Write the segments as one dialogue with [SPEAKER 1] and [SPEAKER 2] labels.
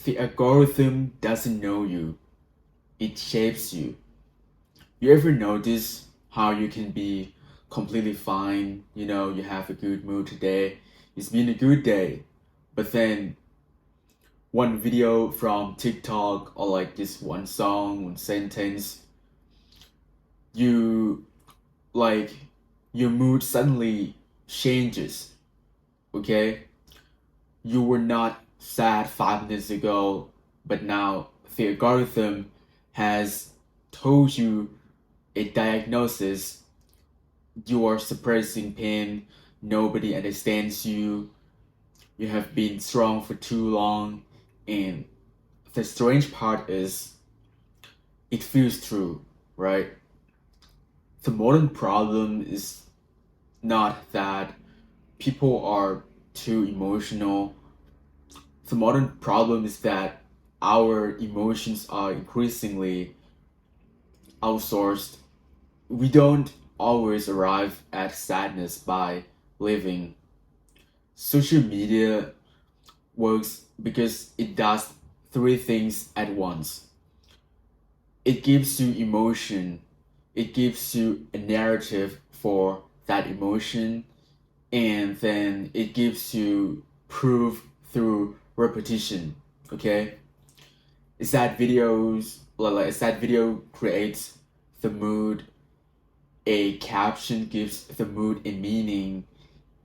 [SPEAKER 1] The algorithm doesn't know you, it shapes you. You ever notice how you can be completely fine, you have a good mood today, it's been a good day, but then one video from TikTok or like this one song, one sentence, you like your mood suddenly changes, okay? You were not sad 5 minutes ago, but now the algorithm has told you a diagnosis. You are suppressing pain, nobody understands you, you have been strong for too long, and the strange part is it feels true, right? The modern problem is not that people are too emotional. The modern problem is that our emotions are increasingly outsourced. We don't always arrive at sadness by living. Social media works because it does three things at once. It gives you emotion, it gives you a narrative for that emotion, and then it gives you proof through repetition. Okay? It's that video creates the mood, a caption gives the mood a meaning,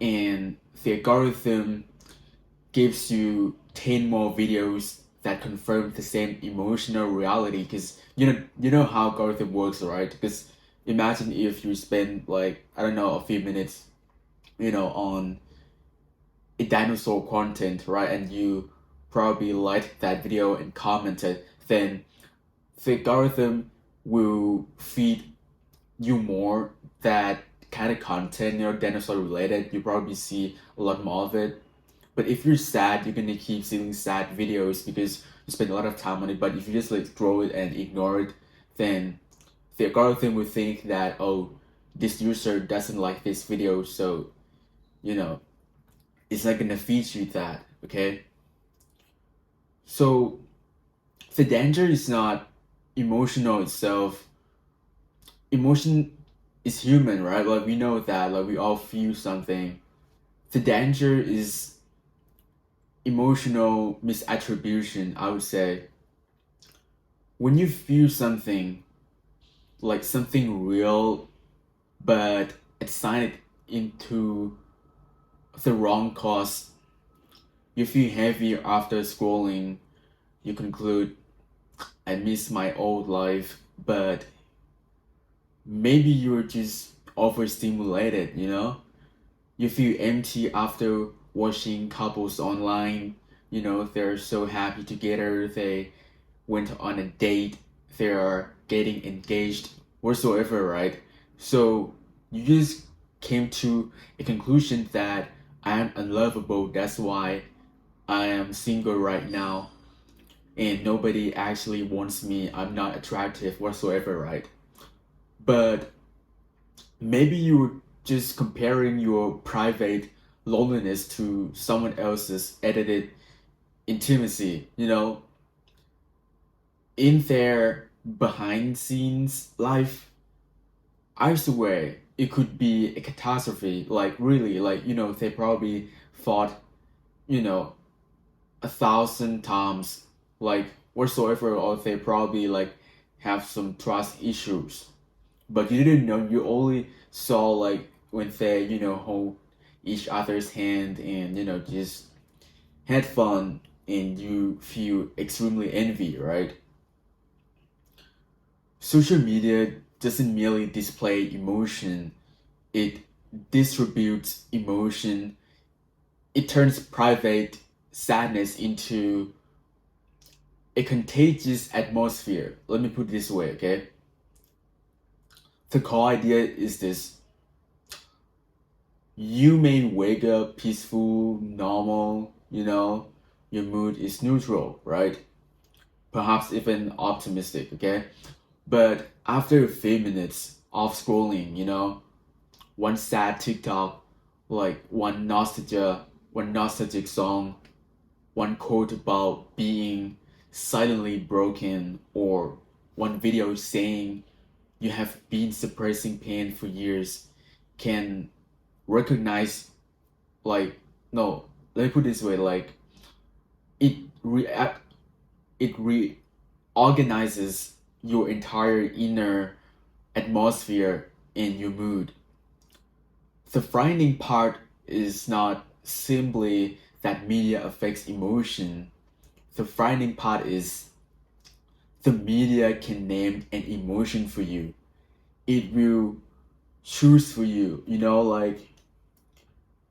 [SPEAKER 1] and the algorithm gives you 10 more videos that confirm the same emotional reality. Because you know how algorithm works, right? Because imagine if you spend like, I don't know, a few minutes on a dinosaur content, right? And you probably liked that video and commented, then the algorithm will feed you more that kind of content, dinosaur related. You probably see a lot more of it. But if you're sad, you're gonna keep seeing sad videos because you spend a lot of time on it. But if you just like scroll it and ignore it, then the algorithm will think that, oh, this user doesn't like this video, so you know it's not gonna feed you that. Okay, so the danger is not emotional itself. Emotion is human, right? Like we know that, like we all feel something. The danger is emotional misattribution, I would say. When you feel something, like something real, but assign it into the wrong cause, you feel heavy after scrolling, you conclude, I miss my old life, but maybe you're just overstimulated, You feel empty after watching couples online, they're so happy together, they went on a date, they are getting engaged, whatsoever, right? So you just came to a conclusion that I am unlovable, that's why I am single right now, and nobody actually wants me, I'm not attractive whatsoever, right? But maybe you were just comparing your private loneliness to someone else's edited intimacy, in their behind scenes life. I swear it could be a catastrophe, like really, like they probably fought, you know 1,000 times, like whatsoever, or they probably like have some trust issues, but you didn't know. You only saw like when they hold each other's hand and just had fun, and you feel extremely envy, right? Social media doesn't merely display emotion, it distributes emotion. It turns private sadness into a contagious atmosphere. Let me put it this way, okay? The core idea is this: you may wake up peaceful, normal, your mood is neutral, right? Perhaps even optimistic, okay? But after a few minutes of scrolling, one sad TikTok, like one nostalgic song, one quote about being silently broken, or one video saying you have been suppressing pain for years can recognize, like, no, let me put it this way, like, it react it reorganizes your entire inner atmosphere and your mood. The frightening part is not simply that media affects emotion. The frightening part is the media can name an emotion for you. It will choose for you. Like,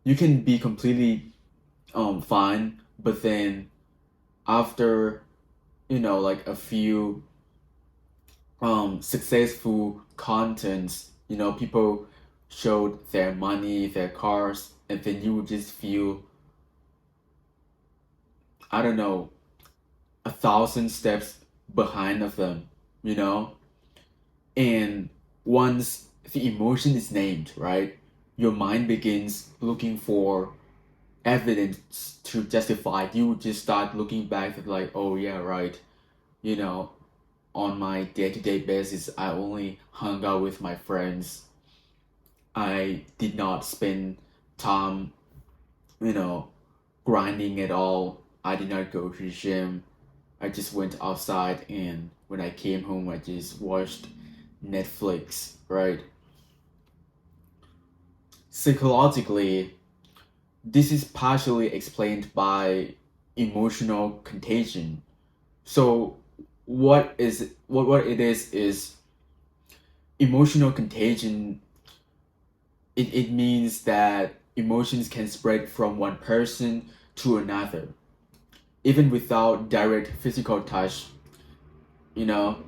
[SPEAKER 1] you can be completely fine, but then after like a few successful contents, people showed their money, their cars, and then you would just feel, I don't know, 1,000 steps behind of them, you know? And once the emotion is named, right, your mind begins looking for evidence to justify it. You would just start looking back at, like, oh yeah, right, you know, on my day-to-day basis, I only hung out with my friends. I did not spend time, you know, grinding at all. I did not go to the gym. I just went outside, and when I came home, I just watched Netflix, right? Psychologically, this is partially explained by emotional contagion. So what it is emotional contagion. It means that emotions can spread from one person to another, even without direct physical touch. You know,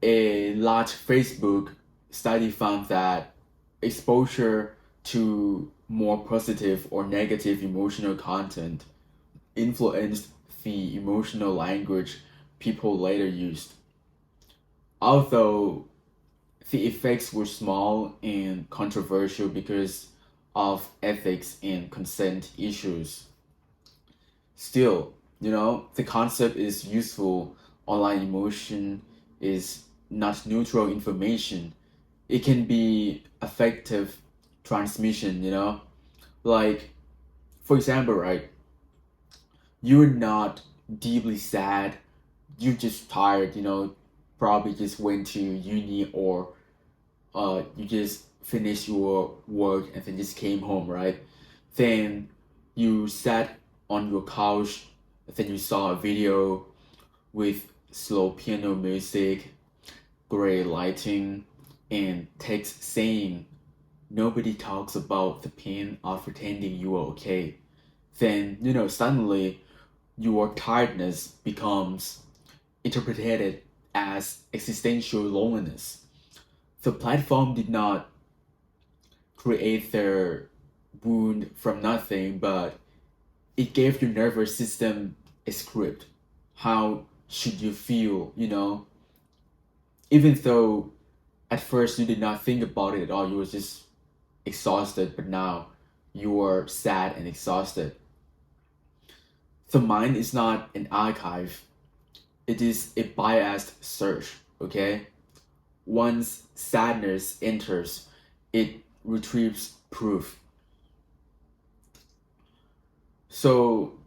[SPEAKER 1] a large Facebook study found that exposure to more positive or negative emotional content influenced the emotional language people later used. Although the effects were small and controversial because of ethics and consent issues, still, the concept is useful. Online emotion is not neutral information. It can be effective transmission, Like, for example, right? You're not deeply sad, you're just tired, probably just went to uni, or you just finished your work and then just came home, right? Then you sat on your couch, then you saw a video with slow piano music, gray lighting, and text saying, nobody talks about the pain of pretending you are okay. Then, suddenly your tiredness becomes interpreted as existential loneliness. The platform did not create their wound from nothing, but it gave your nervous system a script. How should you feel, Even though at first you did not think about it at all, you were just exhausted, but now you are sad and exhausted. The mind is not an archive, it is a biased search, okay? Once sadness enters, it retrieves proof. So,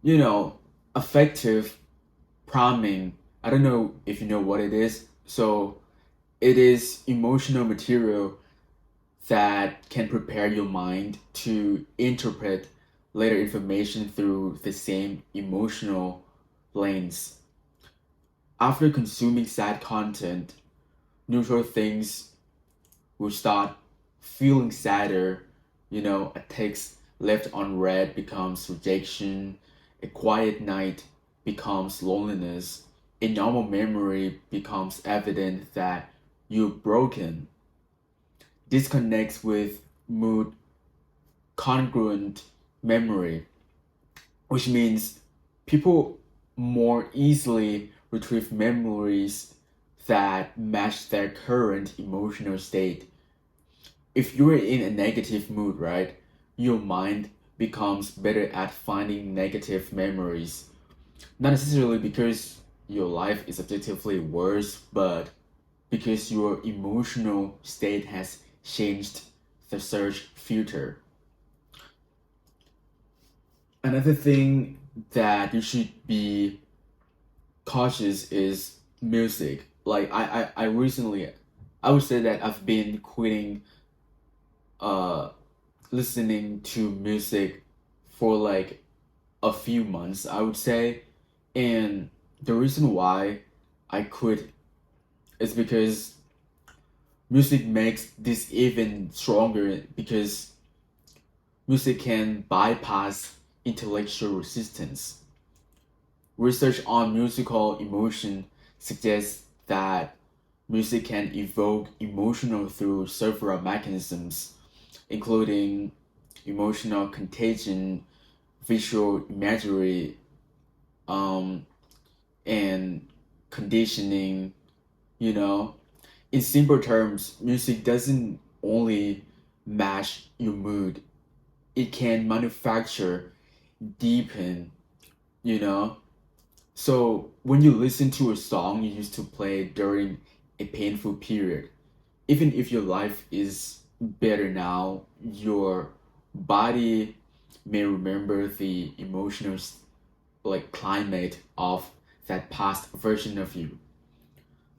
[SPEAKER 1] you know, affective priming, I don't know if you know what it is. So, it is emotional material that can prepare your mind to interpret later information through the same emotional lens. After consuming sad content, neutral things will start feeling sadder. A text left unread becomes rejection, a quiet night becomes loneliness, a normal memory becomes evident that you're broken. This connects with mood congruent memory, which means people more easily retrieve memories that match their current emotional state. If you're in a negative mood, right, your mind becomes better at finding negative memories. Not necessarily because your life is objectively worse, but because your emotional state has changed the search filter. Another thing that you should be cautious is music. Like I recently, I would say that I've been quitting uh listening to music for like a few months, I would say. And the reason why I quit is because music makes this even stronger, because music can bypass intellectual resistance. Research on musical emotion suggests that music can evoke emotional through several mechanisms, including emotional contagion, visual imagery, um, and conditioning. You know, in simple terms, music doesn't only match your mood; it can manufacture, deepen. You know, so when you listen to a song you used to play during a painful period, even if your life is better now, your body may remember the emotional like climate of that past version of you.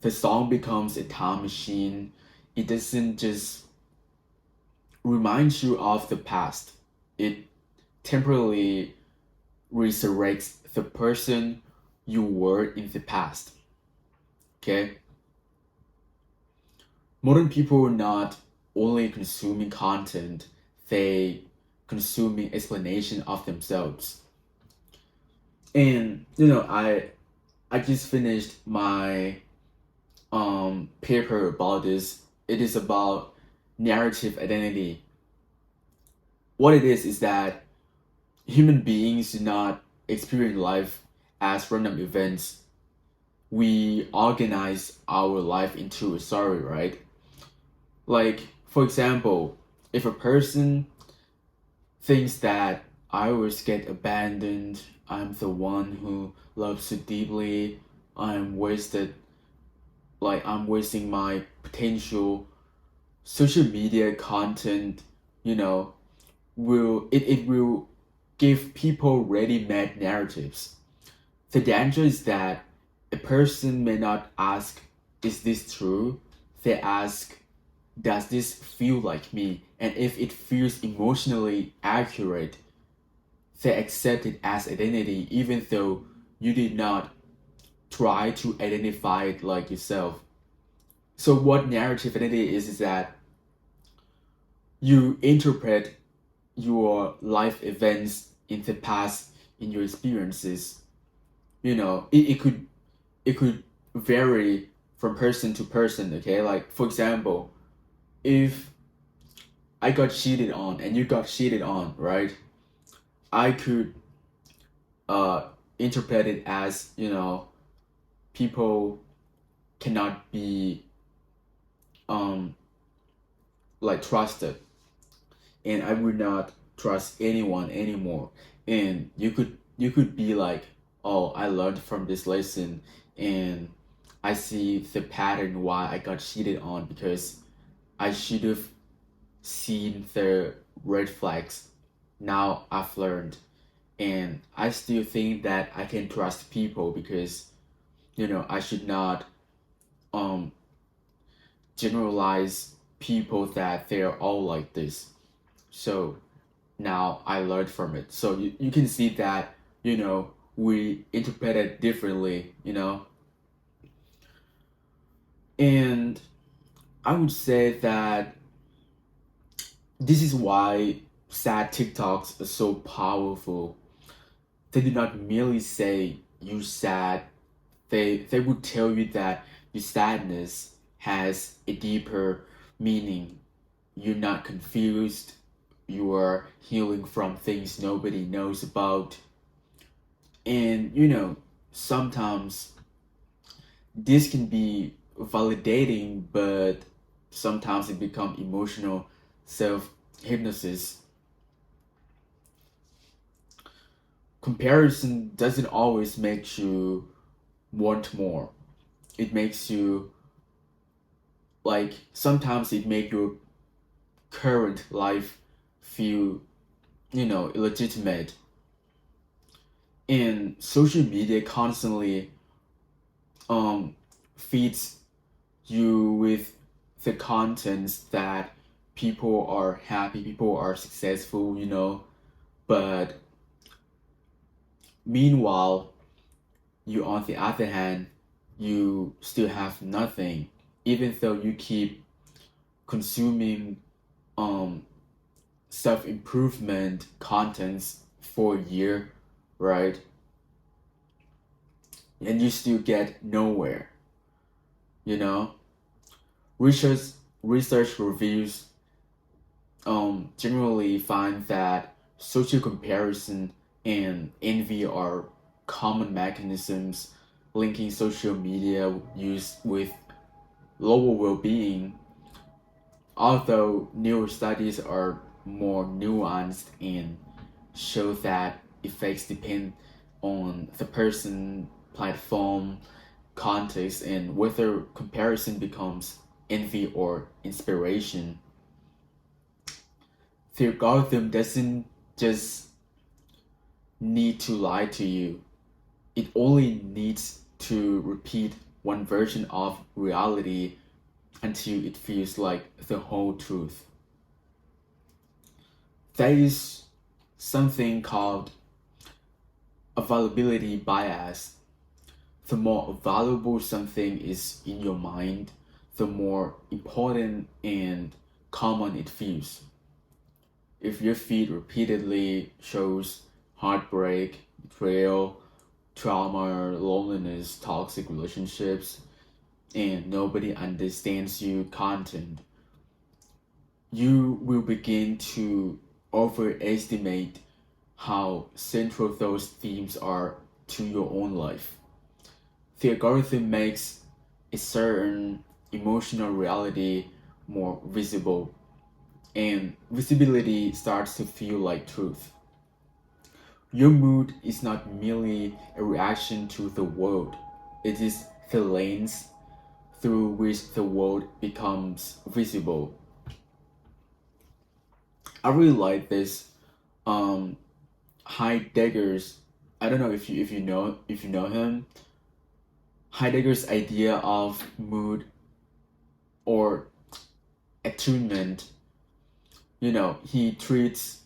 [SPEAKER 1] The song becomes a time machine. It doesn't just remind you of the past. It temporarily resurrects the person you were in the past. Okay? Modern people are not only consuming content, they consuming explanation of themselves. And I just finished my paper about this. It is about narrative identity. What it is that human beings do not experience life as random events. We organize our life into a story, right? Like, for example, if a person thinks that I always get abandoned, I'm the one who loves so deeply, I'm wasted, like I'm wasting my potential, social media content, you know, it will give people ready-made narratives. The danger is that a person may not ask, is this true? They ask, does this feel like me? And if it feels emotionally accurate, they accept it as identity, even though you did not try to identify it like yourself. So, what narrative identity is that you interpret your life events in the past in your experiences. It could vary from person to person. Okay, like for example, if I got cheated on and you got cheated on, right? I could uh interpret it as, people cannot be um like trusted, and I would not trust anyone anymore. And you could be like, oh, I learned from this lesson, and I see the pattern why I got cheated on, because I should have seen the red flags. Now I've learned, and I still think that I can trust people, because I should not um generalize people that they're all like this. So now I learned from it. So you can see that, we interpret it differently, And I would say that this is why sad TikToks are so powerful. They do not merely say you're sad. They would tell you that your sadness has a deeper meaning. You're not confused. You are healing from things nobody knows about. And sometimes this can be validating, but sometimes it become emotional self hypnosis. comparison doesn't always make you want more. It makes you like sometimes it make your current life feel, illegitimate. And social media constantly um feeds you with the contents that people are happy, people are successful, but meanwhile, you on the other hand, you still have nothing, even though you keep consuming um self improvement contents for a year, right? And you still get nowhere, you know? Research research reviews generally find that social comparison and envy are common mechanisms linking social media use with lower well-being, although newer studies are more nuanced and show that effects depend on the person, platform, context, and whether comparison becomes envy or inspiration. The algorithm doesn't just need to lie to you, it only needs to repeat one version of reality until it feels like the whole truth. There is something called availability bias. The more valuable something is in your mind, the more important and common it feels. If your feed repeatedly shows heartbreak, betrayal, trauma, loneliness, toxic relationships, and nobody understands you content, you will begin to overestimate how central those themes are to your own life. The algorithm makes a certain emotional reality more visible, and visibility starts to feel like truth. Your mood is not merely a reaction to the world, it is the lens through which the world becomes visible. I really like this um Heidegger's, I don't know if you know him. Heidegger's idea of mood or attunement. He treats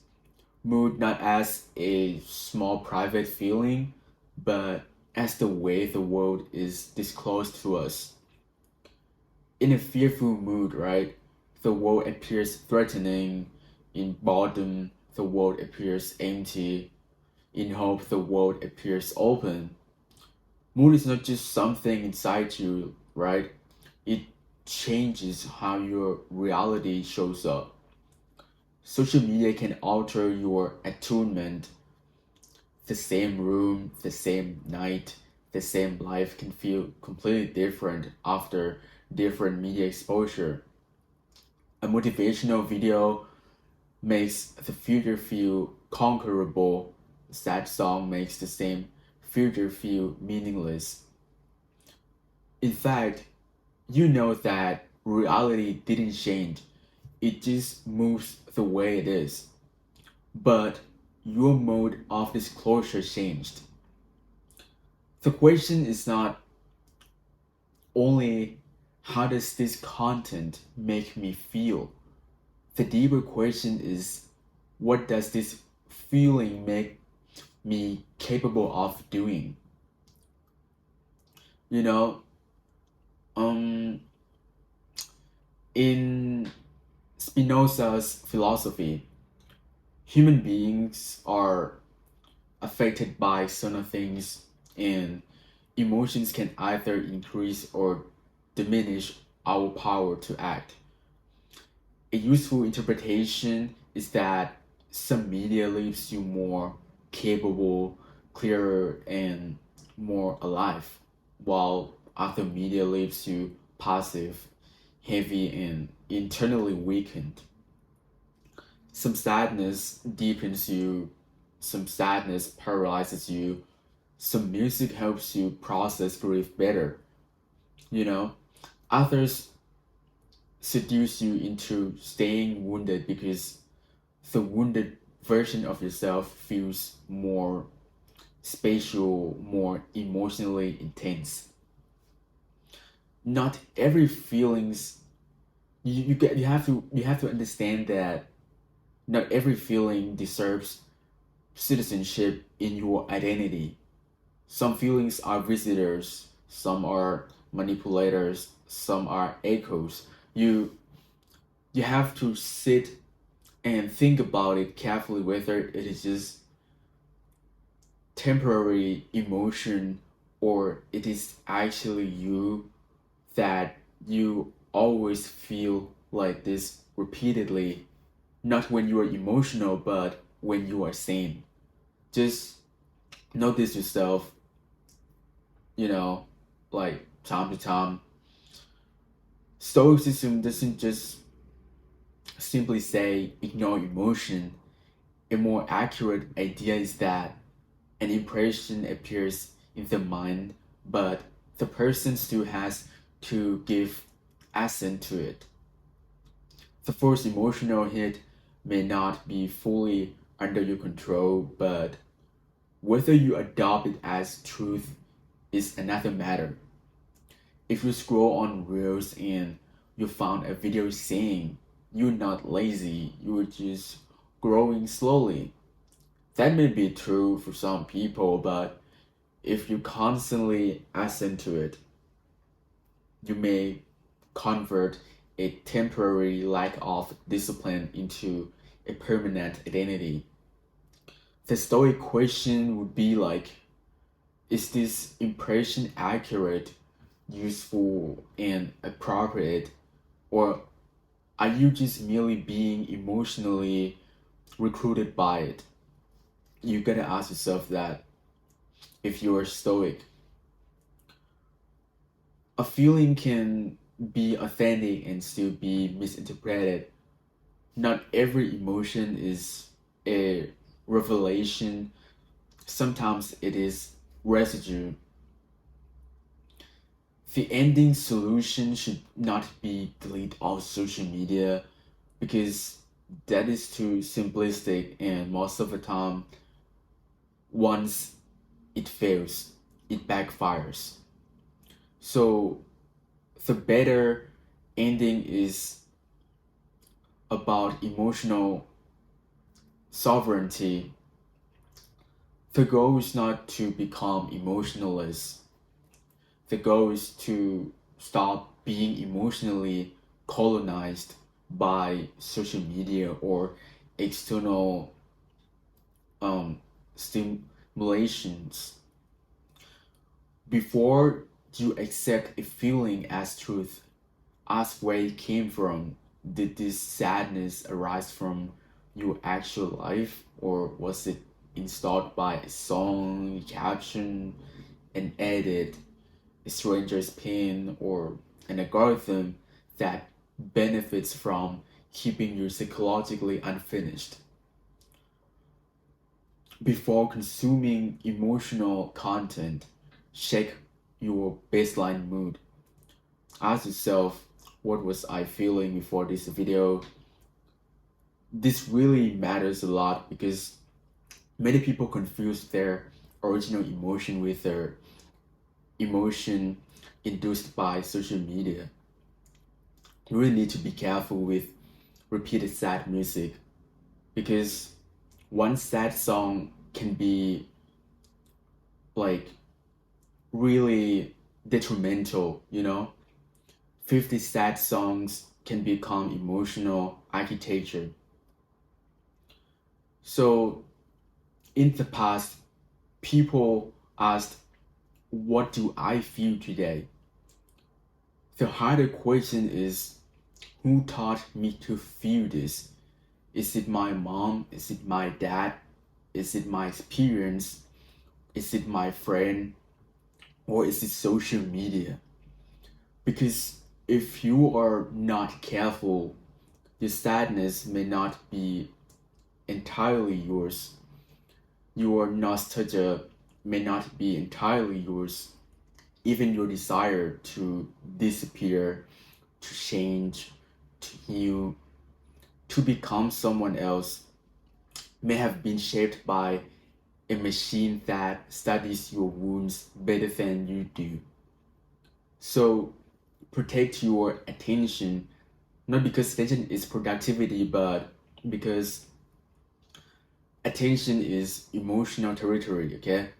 [SPEAKER 1] mood not as a small private feeling, but as the way the world is disclosed to us. In a fearful mood, right, the world appears threatening. In boredom, the world appears empty. In hope, the world appears open. Mood is not just something inside you, right? It changes how your reality shows up. Social media can alter your attunement. The same room, the same night, the same life can feel completely different after different media exposure. A motivational video makes the future feel conquerable. A sad song makes the same future feel meaningless. In fact, you know that reality didn't change, it just moves the way it is. But your mode of disclosure changed. The question is not only how does this content make me feel? The deeper question is what does this feeling make me capable of doing? You know, um, in Spinoza's philosophy, human beings are affected by certain things, and emotions can either increase or diminish our power to act. A useful interpretation is that some media leaves you more capable, clearer, and more alive, while other media leaves you passive, heavy, and internally weakened. Some sadness deepens you, some sadness paralyzes you, some music helps you process grief better, you know? Others seduce you into staying wounded because the wounded version of yourself feels more spatial, more emotionally intense. Not every feelings you have to understand that not every feeling deserves citizenship in your identity. Some feelings are visitors, some are manipulators, some are echoes. You have to sit and think about it carefully whether it is just temporary emotion or it is actually you that you always feel like this repeatedly, not when you are emotional, but when you are sane. Just notice yourself, you know, like time to time. Stoicism doesn't just simply say ignore emotion. A more accurate idea is that an impression appears in the mind, but the person still has to give assent to it. The first emotional hit may not be fully under your control, but whether you adopt it as truth is another matter. If you scroll on Reels and you found a video saying you're not lazy, you're just growing slowly, that may be true for some people, but if you constantly assent to it, you may convert a temporary lack of discipline into a permanent identity. The Stoic question would be like, is this impression accurate, useful, and appropriate, or are you just merely being emotionally recruited by it? You gotta ask yourself that if you're Stoic. A feeling can be authentic and still be misinterpreted. Not every emotion is a revelation. Sometimes it is residue. The ending solution should not be delete all social media because that is too simplistic, and most of the time once it fails, it backfires. So the better ending is about emotional sovereignty. The goal is not to become emotionless. The goal is to stop being emotionally colonized by social media or external stimulations. Before you accept a feeling as truth, ask where it came from. Did this sadness arise from your actual life, or was it installed by a song, caption, an edit, a stranger's pain, or an algorithm that benefits from keeping you psychologically unfinished? Before consuming emotional content, check your baseline mood. Ask yourself, what was I feeling before this video? This really matters a lot because many people confuse their original emotion with their emotion induced by social media. You really need to be careful with repeated sad music because one sad song can be like really detrimental, you know? 50 sad songs can become emotional architecture. So in the past, people asked, what do I feel today? The harder question is, who taught me to feel this? Is it my mom? Is it my dad? Is it my experience? Is it my friend? Or is it social media? Because if you are not careful, your sadness may not be entirely yours. Your nostalgia may not be entirely yours. Even your desire to disappear, to change, to heal, to become someone else may have been shaped by a machine that studies your wounds better than you do. So protect your attention, not because attention is productivity, but because attention is emotional territory, okay?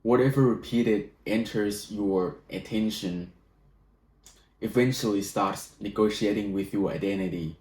[SPEAKER 1] Whatever repeated enters your attention eventually starts negotiating with your identity.